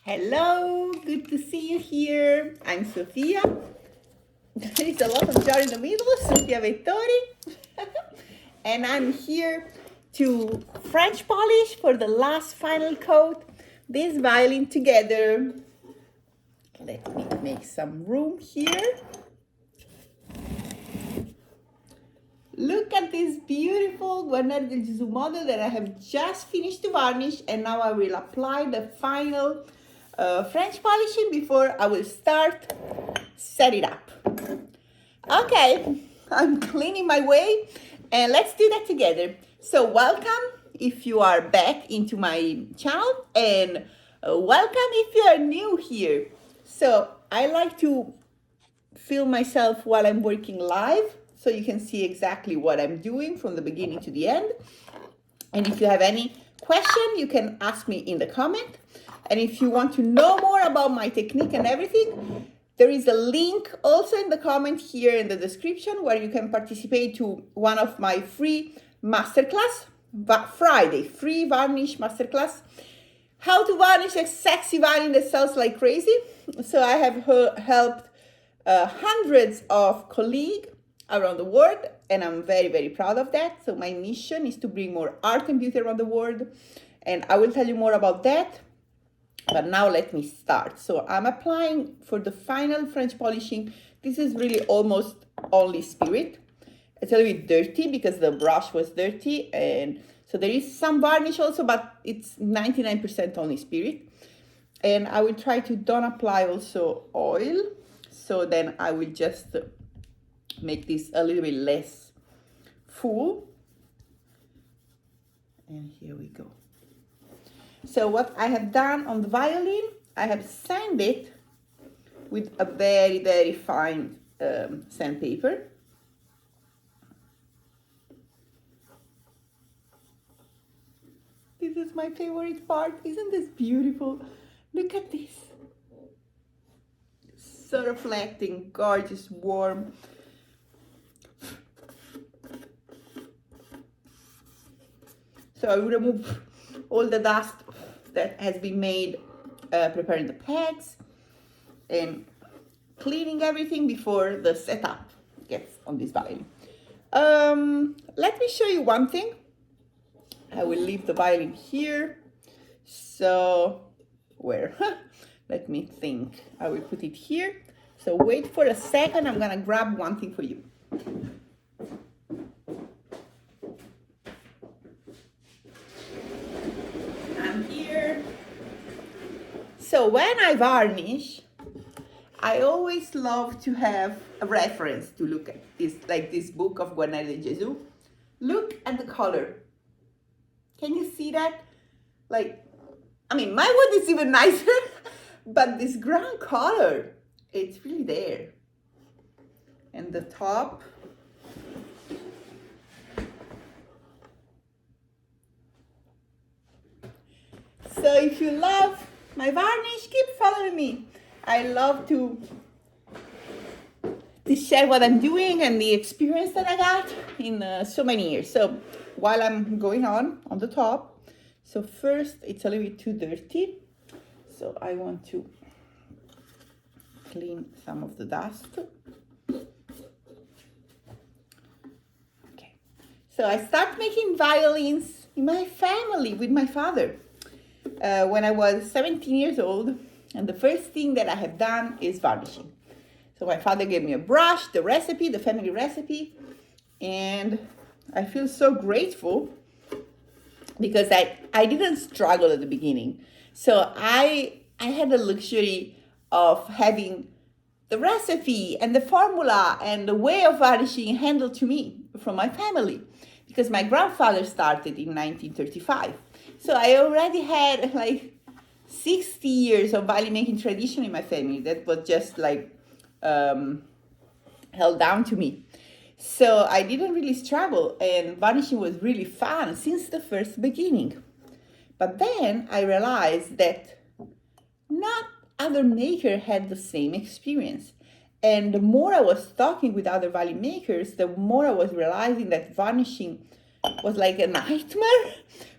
Hello, good to see you here. I'm Sofia. There is a lot of jar in the middle, Sofia Vettori. And I'm here to French polish for the last final coat this violin together. Let me make some room here. Look at this beautiful Guarneri del Gesù model that I have just finished to varnish, and now I will apply the final French polishing before I will start set it up. Okay, I'm cleaning my way and let's do that together. So welcome if you are back into my channel, and welcome if you are new here. So I like to film myself while I'm working live, so you can see exactly what I'm doing from the beginning to the end. And if you have any question, you can ask me in the comment. And if you want to know more about my technique and everything, there is a link also in the comment here in the description where you can participate to one of my free masterclass, Friday, free varnish masterclass, how to varnish a sexy violin that sells like crazy. So I have helped hundreds of colleagues around the world, and I'm very, very proud of that. So my mission is to bring more art and beauty around the world, and I will tell you more about that. But now let me start. So I'm applying for the final French polishing. This is really almost only spirit. It's a little bit dirty because the brush was dirty, and so there is some varnish also, but it's 99% only spirit. And I will try to don't apply also oil. So then I will just make this a little bit less full. And here we go. So what I have done on the violin, I have sanded it with a very, very fine sandpaper. This is my favorite part. Isn't this beautiful? Look at this. So reflecting, gorgeous, warm. So I will remove all the dust that has been made preparing the pegs and cleaning everything before the setup gets on this violin. Let me show you one thing. I will leave the violin here. So where? Let me think. I will put it here. So wait for a second. I'm gonna grab one thing for you. So when I varnish, I always love to have a reference to look at this, like this book of Guarneri del Gesù. Look at the color. Can you see that? Like, I mean, my wood is even nicer, but this ground color, it's really there. And the top. So if you love my varnish, keep following me. I love to share what I'm doing and the experience that I got in so many years. So while I'm going on the top, so first it's a little bit too dirty. So I want to clean some of the dust. Okay. So I start making violins in my family with my father. When I was 17 years old, and the first thing that I have done is varnishing. So my father gave me a brush, the recipe, the family recipe, and I feel so grateful because I didn't struggle at the beginning. So I had the luxury of having the recipe and the formula and the way of varnishing handled to me from my family, because my grandfather started in 1935. So I already had like 60 years of violin making tradition in my family that was just like held down to me. So I didn't really struggle, and varnishing was really fun since the first beginning. But then I realized that not other makers had the same experience. And the more I was talking with other violin makers, the more I was realizing that varnishing was like a nightmare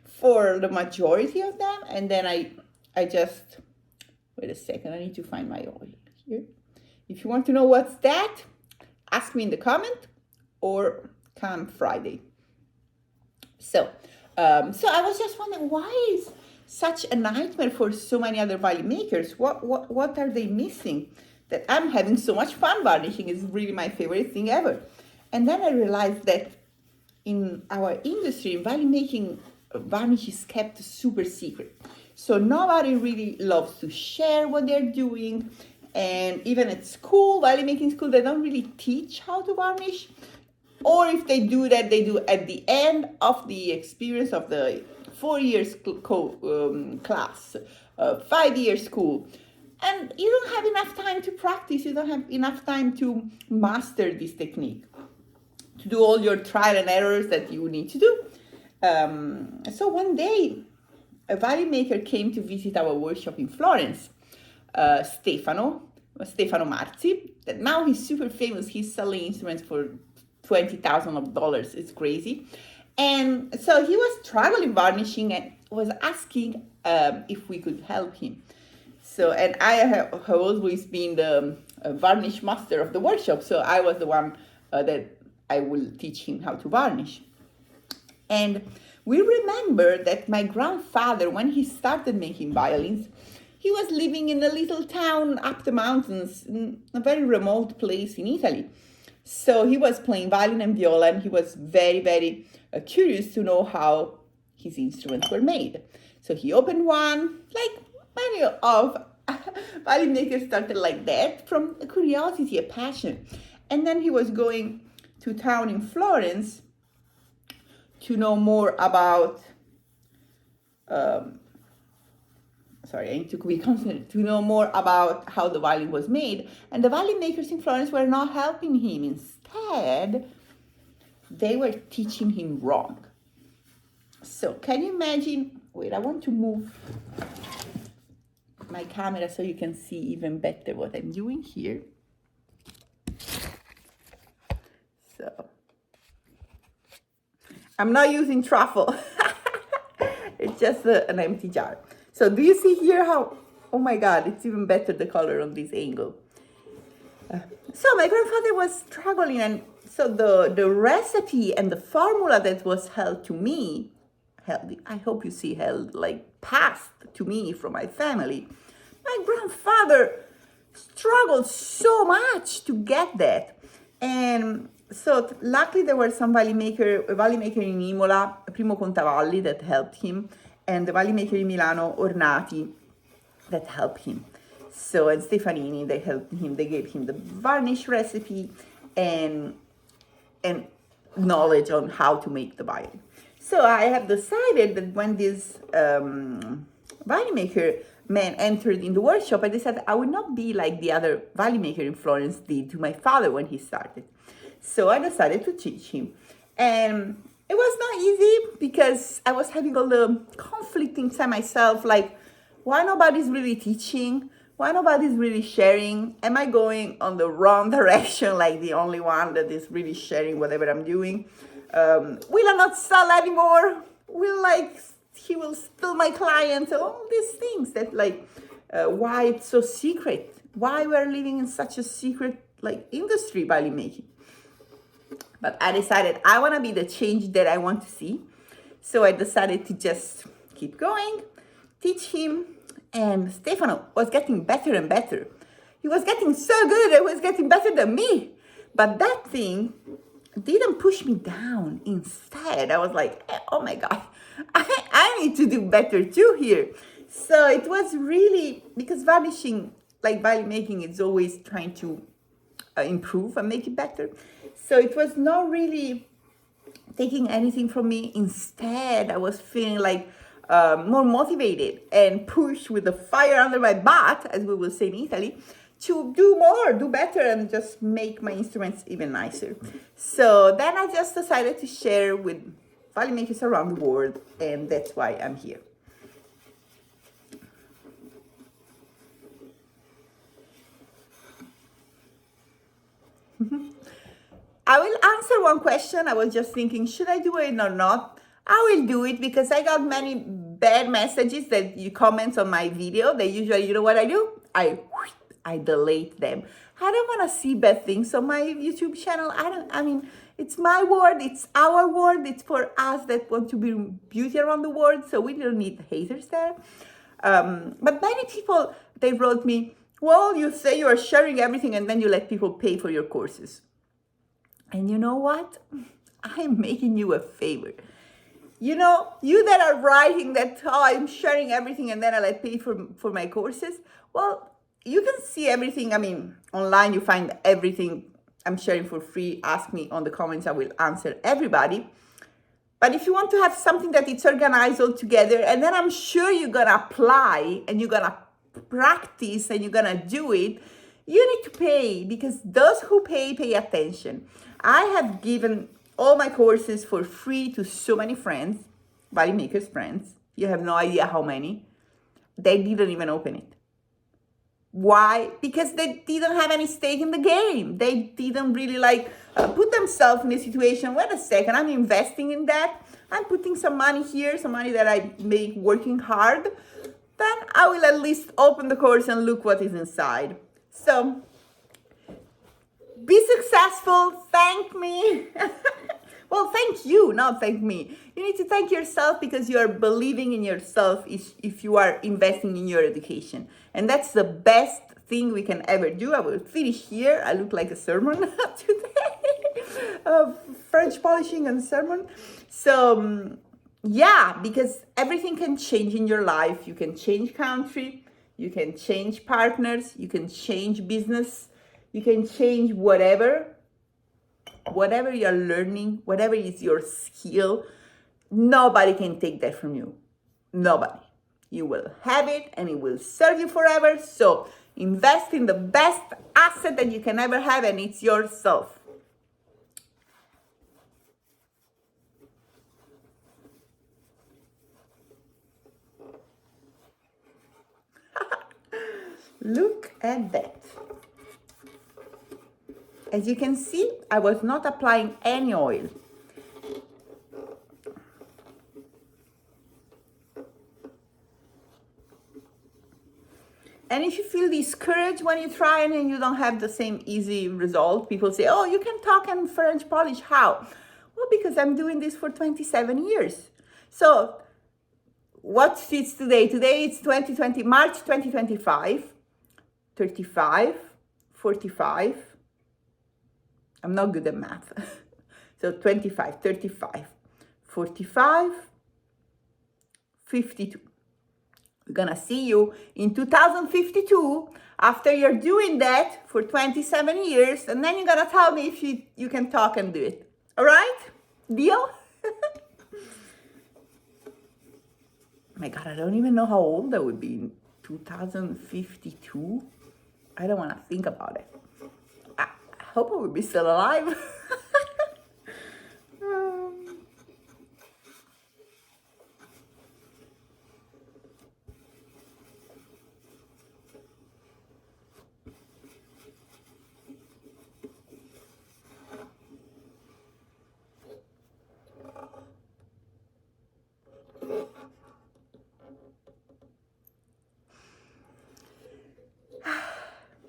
for the majority of them. And then I just Wait a second, I need to find my oil here. If you want to know what's that, ask me in the comment or come Friday. So I was just wondering, why is such a nightmare for so many other violin makers? What are they missing? That I'm having so much fun varnishing is really my favorite thing ever. And then I realized that in our industry, in violin making, varnish is kept super secret. So nobody really loves to share what they're doing. And even at school, violin making school, they don't really teach how to varnish. Or if they do that, they do at the end of the experience of the 4 years class, 5 year school. And you don't have enough time to practice. You don't have enough time to master this technique, to do all your trial and errors that you need to do. So one day, a violin maker came to visit our workshop in Florence, Stefano Marzi. That now he's super famous. He's selling instruments for $20,000. It's crazy. And so he was traveling varnishing and was asking if we could help him. So, and I have always been the varnish master of the workshop. So I was the one that I will teach him how to varnish. And we remember that my grandfather, when he started making violins, he was living in a little town up the mountains, in a very remote place in Italy. So he was playing violin and viola, and he was very, very curious to know how his instruments were made. So he opened one, like many of violin makers started like that, from a curiosity, a passion. And then he was going to town in Florence to know more about, I need to be concentrated, to know more about how the violin was made. And the violin makers in Florence were not helping him. Instead, they were teaching him wrong. So can you imagine, wait, I want to move my camera so you can see even better what I'm doing here. So, I'm not using truffle. It's just an empty jar. So do you see here how, oh my God, it's even better the color on this angle. So my grandfather was struggling, and so the recipe and the formula that was held to me, I hope you see, held, like passed to me from my family. My grandfather struggled so much to get that. And so luckily there were some a violin maker in Imola, Primo Contavalli, that helped him, and the violin maker in Milano, Ornati, that helped him. So, and Stefanini, they helped him, they gave him the varnish recipe and knowledge on how to make the violin. So I have decided that when this violin maker man entered in the workshop, I decided I would not be like the other violin maker in Florence did to my father when he started. So I decided to teach him. And it was not easy because I was having all the conflict inside myself, like, why nobody's really teaching? Why nobody's really sharing? Am I going on the wrong direction, like the only one that is really sharing whatever I'm doing? Will I not sell anymore? He will steal my clients? All these things that, like, why it's so secret? Why we're living in such a secret, like, industry, violin making? But I decided I want to be the change that I want to see. So I decided to just keep going, teach him. And Stefano was getting better and better. He was getting so good, he was getting better than me. But that thing didn't push me down. Instead, I was like, oh my God, I need to do better too here. So it was really, because varnishing, like violin making, is always trying to improve and make it better. So it was not really taking anything from me. Instead, I was feeling like more motivated and pushed with the fire under my butt, as we will say in Italy, to do more, do better, and just make my instruments even nicer. So then I just decided to share with violin makers around the world, and that's why I'm here. I will answer one question. I was just thinking, should I do it or not? I will do it because I got many bad messages that you comment on my video, they usually, you know what I do? I delete them. I don't want to see bad things on my YouTube channel. I mean, it's my world, it's our world, it's for us that want to bring beauty around the world, so we don't need haters there. But many people, they wrote me, well, you say you are sharing everything and then you let people pay for your courses. And you know what? I'm making you a favor. You know, you that are writing that, oh, I'm sharing everything and then I let pay for my courses. Well, you can see everything. I mean, online you find everything I'm sharing for free. Ask me on the comments, I will answer everybody. But if you want to have something that it's organized all together, and then I'm sure you're gonna apply and you're gonna practice and you're gonna do it, you need to pay, because those who pay attention. I have given all my courses for free to so many friends, violinmakers friends. You have no idea how many. They didn't even open it. Why? Because they didn't have any stake in the game. They didn't really put themselves in a situation, wait a second, I'm investing in that. I'm putting some money here, some money that I make working hard. Then I will at least open the course and look what is inside. So be successful, thank me. Well, thank you, not thank me. You need to thank yourself because you are believing in yourself if you are investing in your education. And that's the best thing we can ever do. I will finish here. I look like a sermon today. French polishing and sermon. So, yeah, because everything can change in your life. You can change country. You can change partners. You can change business. You can change whatever you're learning, whatever is your skill. Nobody can take that from you. Nobody. You will have it and it will serve you forever. So invest in the best asset that you can ever have, and it's yourself. Look at that. As you can see, I was not applying any oil. And if you feel discouraged when you try and you don't have the same easy result, people say, oh, you can talk and French polish. How? Well, because I'm doing this for 27 years. So what's it today? Today it's March 2025, 35, 45. I'm not good at math. So 25, 35, 45, 52. We're gonna see you in 2052 after you're doing that for 27 years, and then you're gonna tell me if you can talk and do it. All right? Deal? My God, I don't even know how old I would be in 2052. I don't want to think about it. I hope I would be still alive.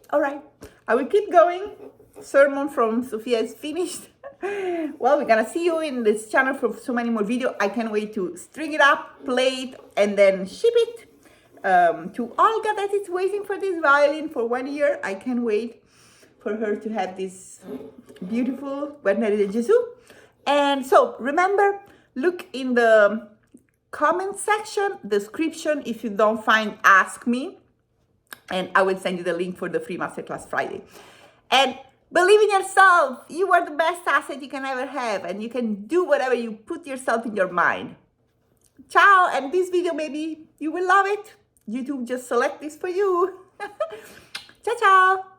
All right, I will keep going. Sermon from Sofia is finished. Well, we're gonna see you in this channel for so many more videos. I can't wait to string it up, play it, and then ship it to Olga that is waiting for this violin for 1 year. I can't wait for her to have this beautiful Varnish de Gesù. And so remember, look in the comment section, description. If you don't find, ask me. And I will send you the link for the free Masterclass Friday. And believe in yourself. You are the best asset you can ever have. And you can do whatever you put yourself in your mind. Ciao. And this video, maybe you will love it. YouTube just select this for you. Ciao, ciao.